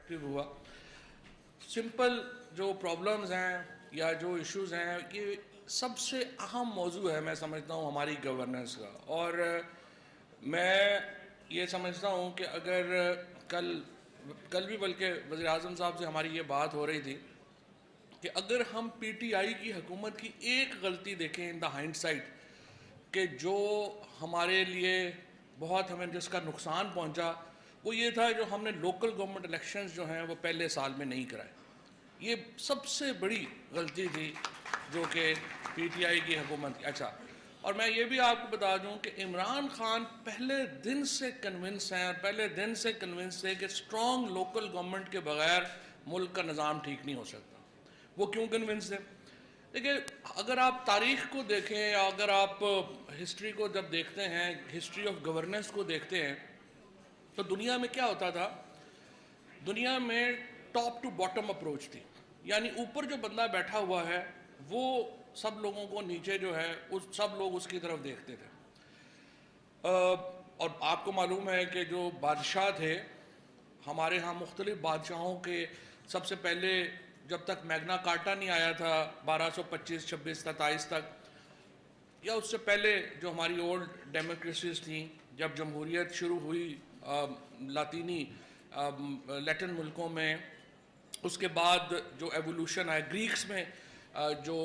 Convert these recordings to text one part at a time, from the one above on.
Active हुआ। Simple जो problems हैं या जो इश्यूज़ हैं, ये सबसे अहम मौजू है मैं समझता हूँ हमारी गवर्नेंस का। और मैं ये समझता हूँ कि अगर कल भी बल्कि वज़ीर-ए-आज़म साहब से हमारी ये बात हो रही थी कि अगर हम पीटीआई की हुकूमत की एक गलती देखें इन द हाइंडसाइट कि जो हमारे लिए बहुत हमें जिसका नुकसान पहुंचा, वो ये था जो हमने लोकल गवर्नमेंट इलेक्शंस जो हैं वो पहले साल में नहीं कराए। ये सबसे बड़ी गलती थी जो कि पीटीआई की हुकूमत की। अच्छा, और मैं ये भी आपको बता दूं कि इमरान खान पहले दिन से कन्विंस हैं और पहले दिन से कन्विंस थे कि स्ट्रॉन्ग लोकल गवर्नमेंट के बगैर मुल्क का निज़ाम ठीक नहीं हो सकता। वो क्यों कन्विंस थे? देखिए, अगर आप तारीख़ को देखें या अगर आप हिस्ट्री को जब देखते हैं, हिस्ट्री ऑफ गवर्नेंस को देखते हैं, तो दुनिया में क्या होता था? दुनिया में टॉप टू बॉटम अप्रोच थी, यानी ऊपर जो बंदा बैठा हुआ है वो सब लोगों को नीचे जो है उस सब लोग उसकी तरफ देखते थे। और आपको मालूम है कि जो बादशाह थे हमारे यहाँ, मुख्तलिफ बादशाहों के सबसे पहले जब तक मैग्ना कार्टा नहीं आया था 1225, 26, 27 तक, या उससे पहले जो हमारी ओल्ड डेमोक्रेसीज थी, जब जमहूरियत शुरू हुई लातीनी लैटिन मुल्कों में, उसके बाद जो एवोल्यूशन है ग्रीक्स में, जो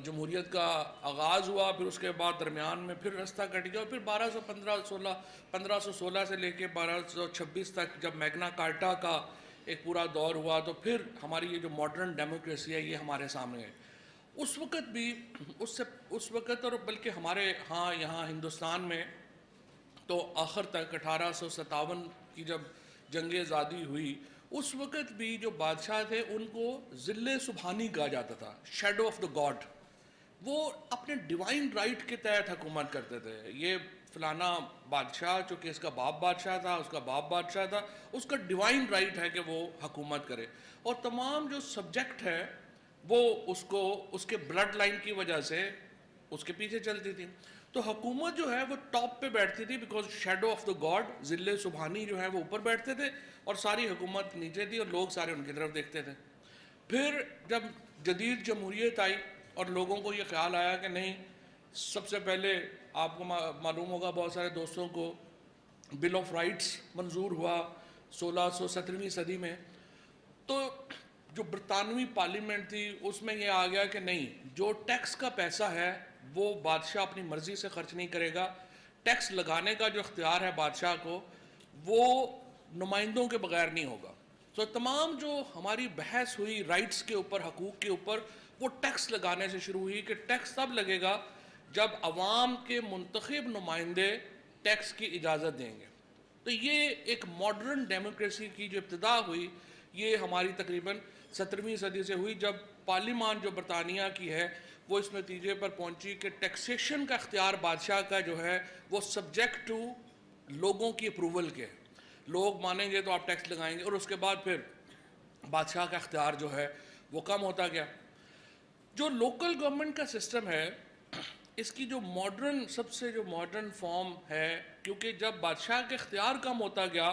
जमहूरियत का आगाज़ हुआ, फिर उसके बाद दरमियान में फिर रास्ता कट गया, और फिर 1516 से लेके 1226 तक जब मैग्ना कार्टा का एक पूरा दौर हुआ, तो फिर हमारी ये जो मॉडर्न डेमोक्रेसी है ये हमारे सामने है। उस वक़्त भी उस वक़्त और बल्कि हमारे यहाँ हिंदुस्तान में तो आखिर तक 1857 की जब जंग आज़ादी हुई, उस वक़्त भी जो बादशाह थे उनको ज़िल्ले सुबहानी कहा जाता था, शैडो ऑफ द गॉड। वो अपने डिवाइन राइट के तहत हुकूमत करते थे। ये फलाना बादशाह चूँकि इसका बाप बादशाह था, उसका बाप बादशाह था, उसका डिवाइन राइट है कि वो हुकूमत करे, और तमाम जो सब्जेक्ट है वो उसको उसके ब्लड लाइन की वजह से उसके पीछे चलती थी। तो हुकूमत जो है वो टॉप पे बैठती थी, because shadow of the God, ज़िल्ले सुबहानी जो है वो ऊपर बैठते थे और सारी हुकूमत नीचे थी और लोग सारे उनकी तरफ देखते थे। फिर जब जदीद जमहूरियत आई और लोगों को ये ख्याल आया कि नहीं, सबसे पहले आपको मालूम होगा, बहुत सारे दोस्तों को बिल ऑफ राइट्स मंजूर हुआ 17वीं सदी में। तो जो बरतानवी पार्लियामेंट थी उसमें यह आ गया कि नहीं, जो टैक्स का पैसा है वो बादशाह अपनी मर्ज़ी से खर्च नहीं करेगा, टैक्स लगाने का जो इख्तियार है बादशाह को वो नुमाइंदों के बगैर नहीं होगा। तो तमाम जो हमारी बहस हुई राइट्स के ऊपर, हकूक़ के ऊपर, वो टैक्स लगाने से शुरू हुई कि टैक्स तब लगेगा जब अवाम के मुंतखब नुमाइंदे टैक्स की इजाज़त देंगे। तो ये एक मॉडर्न डेमोक्रेसी की जो इब्तिदा हुई, ये हमारी तकरीबन 17वीं सदी से हुई, जब पार्लियामान जो बरतानिया की है वो इस नतीजे पर पहुंची कि टैक्सेशन का इख्तियार बादशाह का जो है वो सब्जेक्ट टू लोगों की अप्रूवल के है। लोग मानेंगे तो आप टैक्स लगाएंगे, और उसके बाद फिर बादशाह का इख्तियार जो है वो कम होता गया। जो लोकल गवर्नमेंट का सिस्टम है, इसकी जो मॉडर्न, सबसे जो मॉडर्न फॉर्म है, क्योंकि जब बादशाह के इख्तियार कम होता गया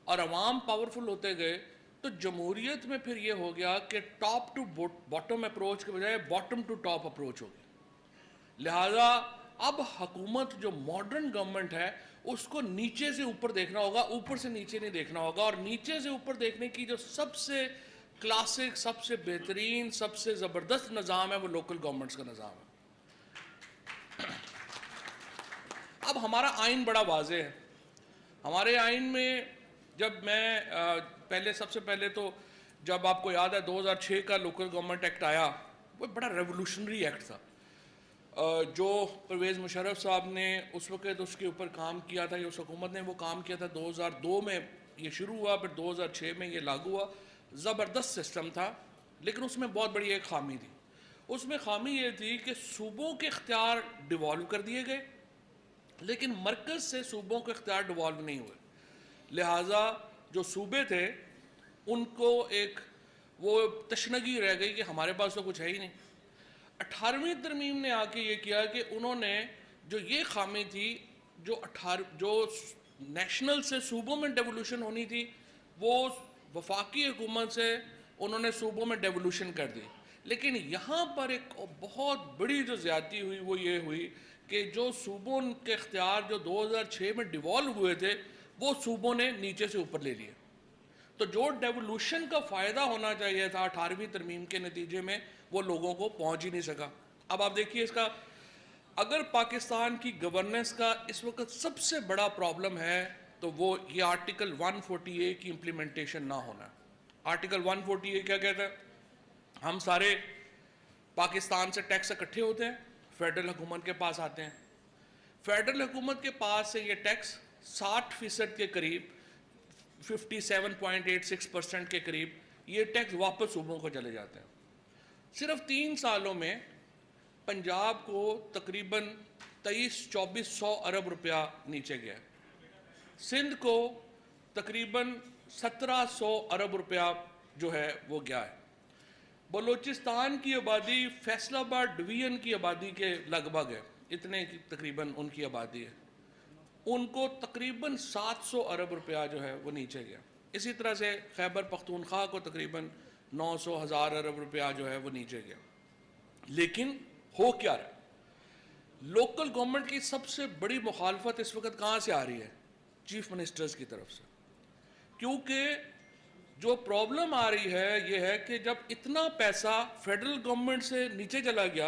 और अवाम पावरफुल होते गए, तो जमहूरियत में फिर ये हो गया कि टॉप टू बॉटम अप्रोच के बजाय बॉटम टू टॉप अप्रोच हो गई। लिहाजा अब हुकूमत जो मॉडर्न गवर्नमेंट है उसको नीचे से ऊपर देखना होगा, ऊपर से नीचे नहीं देखना होगा। और नीचे से ऊपर देखने की जो सबसे क्लासिक, सबसे बेहतरीन, सबसे ज़बरदस्त निज़ाम है वो लोकल गवर्नमेंट्स का निज़ाम है। अब हमारा आइन बड़ा वाज़ेह है। हमारे आइन में जब मैं पहले, सबसे पहले तो जब आपको याद है 2006 का लोकल गवर्नमेंट एक्ट आया, वो बड़ा रेवोल्यूशनरी एक्ट था। जो परवेज़ मुशर्रफ साहब ने उस वक़्त उसके ऊपर काम किया था, उस हुकूमत ने वो काम किया था, 2002 में ये शुरू हुआ, फिर 2006 में ये लागू हुआ। ज़बरदस्त सिस्टम था, लेकिन उसमें बहुत बड़ी एक खामी थी। उसमें खामी ये थी कि सूबों के इख्तियार डिवॉल्व कर दिए गए, लेकिन मरकज़ से सूबों के इख्तियार डिवॉल्व नहीं हुए। लिहाजा जो सूबे थे उनको एक वो तशनगी रह गई कि हमारे पास तो कुछ है ही नहीं। 18वीं तरमीम ने आके ये किया कि उन्होंने जो ये खामी थी, जो नेशनल से सूबों में डेवोल्यूशन होनी थी, वो वफाकी हुकूमत से उन्होंने सूबों में डेवोल्यूशन कर दी, लेकिन यहाँ पर एक बहुत बड़ी जो ज़्यादती हुई वो ये हुई कि जो सूबों के इख्तियार जो 2006 में डिवॉल्व हुए थे वो सूबों ने नीचे से ऊपर ले लिए। तो जो डेवोल्यूशन का फ़ायदा होना चाहिए था 18वीं तरमीम के नतीजे में वो लोगों को पहुँच ही नहीं सका। अब आप देखिए इसका, अगर पाकिस्तान की गवर्नेंस का इस वक्त सबसे बड़ा प्रॉब्लम है तो वो ये आर्टिकल 140A की इम्प्लीमेंटेशन ना होना। आर्टिकल 140A क्या कहता है? हम सारे पाकिस्तान से टैक्स इकट्ठे होते हैं, फेडरल हुकूमत के पास आते हैं, फेडरल हुकूमत के पास से ये टैक्स 60% के करीब 57.86% के करीब ये टैक्स वापस सूबों को चले जाते हैं। सिर्फ 3 सालों में पंजाब को तकरीबन 23-2400 अरब रुपया नीचे गया, सिंध को तकरीबन 1700 अरब रुपया जो है वो गया है, बलूचिस्तान की आबादी फैसलाबाद डिवीजन की आबादी के लगभग है, इतने की तकरीबन उनकी आबादी है, उनको तकरीबन 700 अरब रुपया जो है वो नीचे गया। इसी तरह से खैबर पख्तूनख्वा को तकरीबन 900,000 अरब रुपया जो है वो नीचे गया। लेकिन हो क्या रहा है? लोकल गवर्नमेंट की सबसे बड़ी मुखालफत इस वक्त कहाँ से आ रही है? चीफ मिनिस्टर्स की तरफ से। क्योंकि जो प्रॉब्लम आ रही है ये है कि जब इतना पैसा फेडरल गवर्नमेंट से नीचे चला गया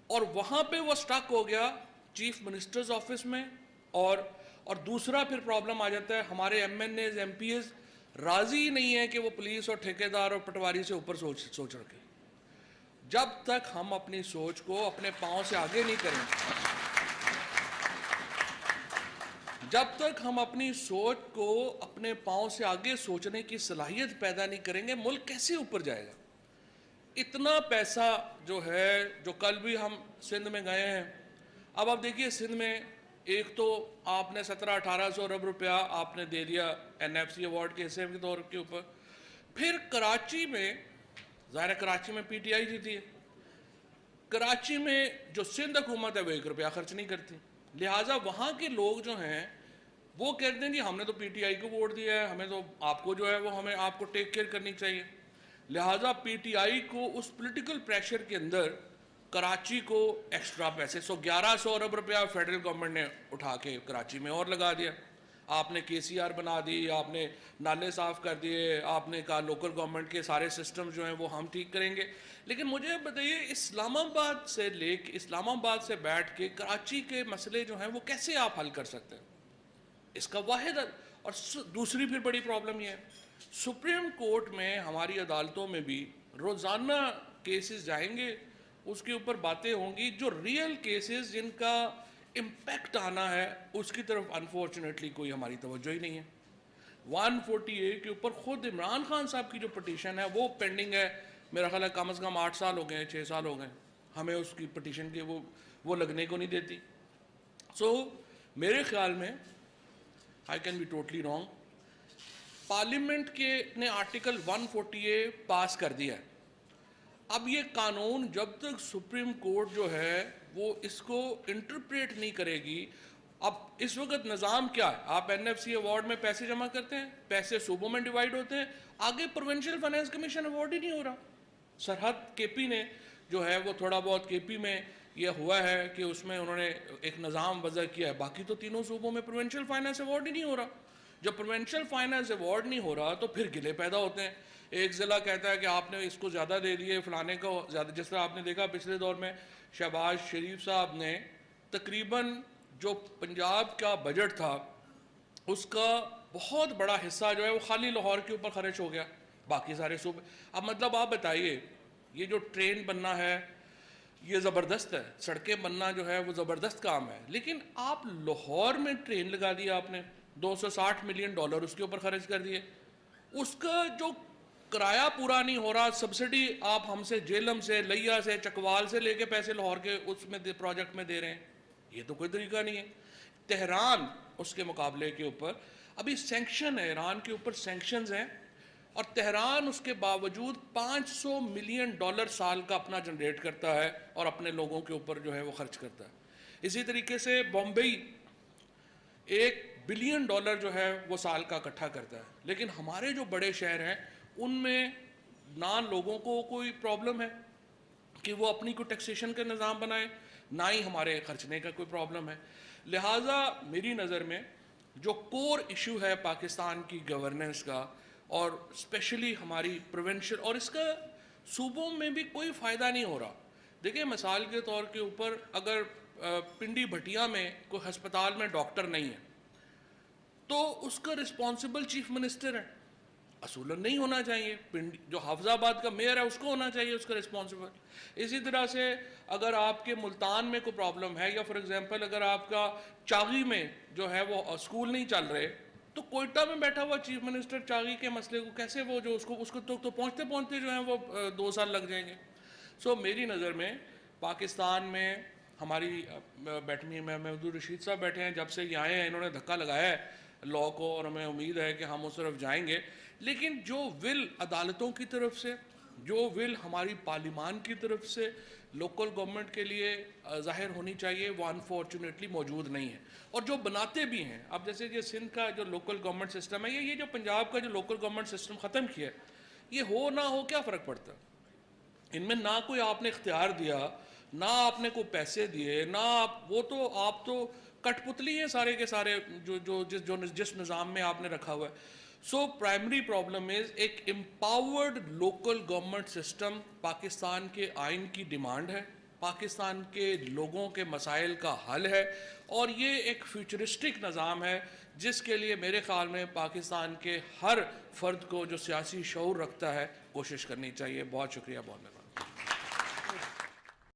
और वहाँ पे वो स्टक हो गया चीफ मिनिस्टर्स ऑफिस में, और दूसरा फिर प्रॉब्लम आ जाता है हमारे MNAs MPs राजी ही नहीं है कि वो पुलिस और ठेकेदार और पटवारी से ऊपर सोच रखे। जब तक हम अपनी सोच को अपने पांव से आगे नहीं करेंगे, जब तक हम अपनी सोच को अपने पांव से आगे सोचने की सलाहियत पैदा नहीं करेंगे, मुल्क कैसे ऊपर जाएगा? इतना पैसा जो है, जो कल भी हम सिंध में गए हैं, अब आप देखिए सिंध में एक तो आपने 1700-1800 अरब रुपया आपने दे दिया NFC अवार्ड के हिस्से के तौर के ऊपर, फिर कराची में, ज़ाहिर कराची में PTI जीती है, कराची में जो सिंध हुकूमत है वो 1 रुपया खर्च नहीं करती, लिहाजा वहाँ के लोग जो हैं वो कहते हैं जी हमने तो PTI को वोट दिया है, हमें तो आपको जो है वो हमें आपको टेक केयर करनी चाहिए। लिहाजा PTI को उस पॉलिटिकल प्रेशर के अंदर कराची को एक्स्ट्रा पैसे 1100 अरब रुपया फेडरल गवर्नमेंट ने उठा के कराची में और लगा दिया। आपने KCR बना दी, आपने नाले साफ़ कर दिए, आपने कहा लोकल गवर्नमेंट के सारे सिस्टम जो हैं वो हम ठीक करेंगे। लेकिन मुझे बताइए इस्लामाबाद से बैठ के कराची के मसले जो हैं वो कैसे आप हल कर सकते हैं? इसका वाहिद, और दूसरी फिर बड़ी प्रॉब्लम ये है, सुप्रीम कोर्ट में हमारी अदालतों में भी रोज़ाना केसेस जाएंगे, उसके ऊपर बातें होंगी, जो रियल केसेस जिनका इम्पैक्ट आना है उसकी तरफ अनफॉर्चुनेटली कोई हमारी तवज्जो ही नहीं है। 140A के ऊपर खुद इमरान खान साहब की जो पटिशन है वो पेंडिंग है, मेरा ख्याल है कम से कम 8 साल हो गए, 6 साल हो गए, हमें उसकी पटिशन के वो लगने को नहीं देती। सो मेरे ख्याल में, I can be totally wrong, parliament के ने आर्टिकल 140A पास कर दिया है। अब ये कानून जब तक सुप्रीम कोर्ट जो है वो इसको इंटरप्रेट नहीं करेगी, अब इस वक्त निज़ाम क्या है? आप NFC अवार्ड में पैसे जमा करते हैं, पैसे सूबों में डिवाइड होते हैं, आगे प्रोविंशियल फाइनेंस कमीशन अवार्ड ही नहीं हो रहा। सरहद KP ने जो है वो थोड़ा बहुत KP में ये हुआ है कि उसमें उन्होंने एक निज़ाम वज़ा किया है, बाकी तो तीनों सूबों में प्रोविंशियल फाइनेंस अवार्ड ही नहीं हो रहा। जब प्रोविंशियल फाइनेंस अवार्ड नहीं हो रहा तो फिर गिले पैदा होते हैं। एक ज़िला कहता है कि आपने इसको ज़्यादा दे दिए, फलाने को ज़्यादा, जिस तरह आपने देखा पिछले दौर में शहबाज शरीफ साहब ने तकरीबन जो पंजाब का बजट था उसका बहुत बड़ा हिस्सा जो है वो खाली लाहौर के ऊपर खर्च हो गया, बाकी सारे सूबे। अब मतलब आप बताइए, ये जो ट्रेन बनना है ये ज़बरदस्त है, सड़कें बनना जो है वो ज़बरदस्त काम है, लेकिन आप लाहौर में ट्रेन लगा दिया आपने, $260 मिलियन उसके ऊपर खर्च कर दिए, उसका जो किराया पूरा नहीं हो रहा, सब्सिडी आप हमसे जेलम से, लिया से, चकवाल से लेके पैसे लाहौर के उसमें प्रोजेक्ट में दे रहे हैं, ये तो कोई तरीका नहीं है। तेहरान उसके मुकाबले के ऊपर अभी सैंक्शन है, ईरान के ऊपर सैंक्शंस हैं, और तेहरान उसके बावजूद $500 मिलियन साल का अपना जनरेट करता है और अपने लोगों के ऊपर जो है वो खर्च करता है। इसी तरीके से बॉम्बे एक بلین ڈالر جو ہے وہ سال کا اکٹھا کرتا ہے. لیکن ہمارے جو بڑے شہر ہیں ان میں نہ لوگوں کو کوئی پرابلم ہے کہ وہ اپنی کوئی ٹیکسیشن کا نظام بنائیں, نہ ہی ہمارے خرچنے کا کوئی پرابلم ہے. لہٰذا میری نظر میں جو کور ایشو ہے پاکستان کی گورننس کا, اور اسپیشلی ہماری پریونشن, اور اس کا صوبوں میں بھی کوئی فائدہ نہیں ہو رہا. دیکھیں مثال کے طور کے اوپر اگر پنڈی بھٹیا میں کوئی ہسپتال میں ڈاکٹر نہیں ہے تو اس کا رسپانسبل چیف منسٹر ہے, اصولاً نہیں ہونا چاہیے. جو حافظ آباد کا میئر ہے اس کو ہونا چاہیے اس کا رسپانسبل. اسی طرح سے اگر آپ کے ملتان میں کوئی پرابلم ہے, یا فار ایگزامپل اگر آپ کا چاغی میں جو ہے وہ اسکول نہیں چل رہے, تو کوئٹہ میں بیٹھا ہوا چیف منسٹر چاغی کے مسئلے کو کیسے وہ جو اس کو تو پہنچتے پہنچتے جو ہیں وہ 2 سال لگ جائیں گے. سو میری نظر میں پاکستان میں ہماری بیٹھنی میں محمود رشید صاحب بیٹھے ہیں, جب سے یہ آئے ہیں انہوں نے دھکا لگایا ہے لاء کو, اور ہمیں امید ہے کہ ہم اس طرف جائیں گے. لیکن جو ول عدالتوں کی طرف سے, جو ول ہماری پارلیمان کی طرف سے لوکل گورنمنٹ کے لیے ظاہر ہونی چاہیے, وہ انفارچونیٹلی موجود نہیں ہے. اور جو بناتے بھی ہیں, اب جیسے یہ سندھ کا جو لوکل گورنمنٹ سسٹم ہے, یہ جو پنجاب کا جو لوکل گورنمنٹ سسٹم ختم کیا ہے, یہ ہو نہ ہو کیا فرق پڑتا ہے؟ ان میں نہ کوئی آپ نے اختیار دیا, نہ آپ نے کوئی پیسے دیے, نہ آپ تو کٹ پتلی ہیں سارے کے سارے جس نظام میں آپ نے رکھا ہوا ہے. سو پرائمری پرابلم از ایک empowered local government system Pakistan کے آئین کی ڈیمانڈ ہے, پاکستان کے لوگوں کے مسائل کا حل ہے, اور یہ ایک فیوچرسٹک نظام ہے جس کے لیے میرے خیال میں پاکستان کے ہر فرد کو جو سیاسی شعور رکھتا ہے کوشش کرنی چاہیے. بہت شکریہ, بہت مہربانی.